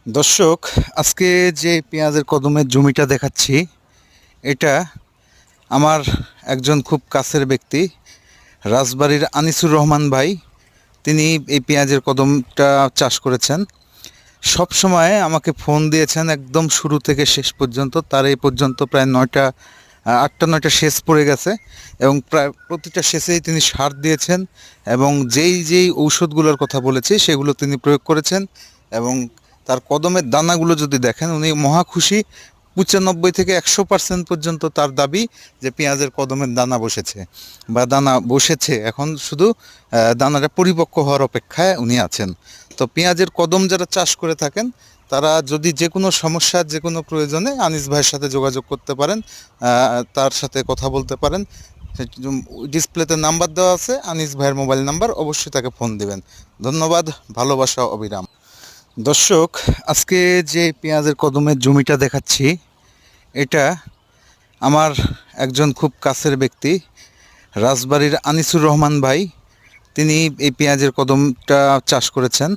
দর্শক, আজকে যে পেঁয়াজের কদমের জমিটা দেখাচ্ছি, এটা আমার একজন খুব কাছের ব্যক্তি, রাজবাড়ির আনিসুর রহমান ভাই। তিনি এই পেঁয়াজের কদমটা চাষ করেছেন। সব সময় আমাকে ফোন দিয়েছেন একদম শুরু থেকে শেষ পর্যন্ত। তার এই পর্যন্ত প্রায় 8টা 9টা সেচ পড়ে গেছে এবং প্রায় প্রতিটা সেচেই তিনি সার দিয়েছেন এবং যেই ঔষধগুলোর কথা বলেছি সেগুলো তিনি প্রয়োগ করেছেন। এবং তার কদমের দানাগুলো যদি দেখেন, উনি মহা খুশি। 95 থেকে 100% পর্যন্ত তার দাবি যে পেঁয়াজের কদমের দানা বসেছে বা দানা বসেছে, এখন শুধু দানাটা পরিপক্ক হওয়ার অপেক্ষায় উনি আছেন। তো পেঁয়াজের কদম যারা চাষ করে থাকেন, তারা যদি যে কোনো সমস্যার যে কোনো প্রয়োজনে আনিস ভাইয়ের সাথে যোগাযোগ করতে পারেন, তার সাথে কথা বলতে পারেন। ডিসপ্লেতে নাম্বার দেওয়া আছে, আনিস ভাইয়ের মোবাইল নাম্বার, অবশ্যই তাকে ফোন দিবেন। ধন্যবাদ, ভালোবাসা অবিরাম। দর্শক, আজকে যে পেঁয়াজের কদমের জমিটা দেখাচ্ছি, এটা আমার একজন খুব কাছের ব্যক্তি, রাজবাড়ির আনিসুর রহমান ভাই। তিনি এই পেঁয়াজের কদমটা চাষ করেছেন।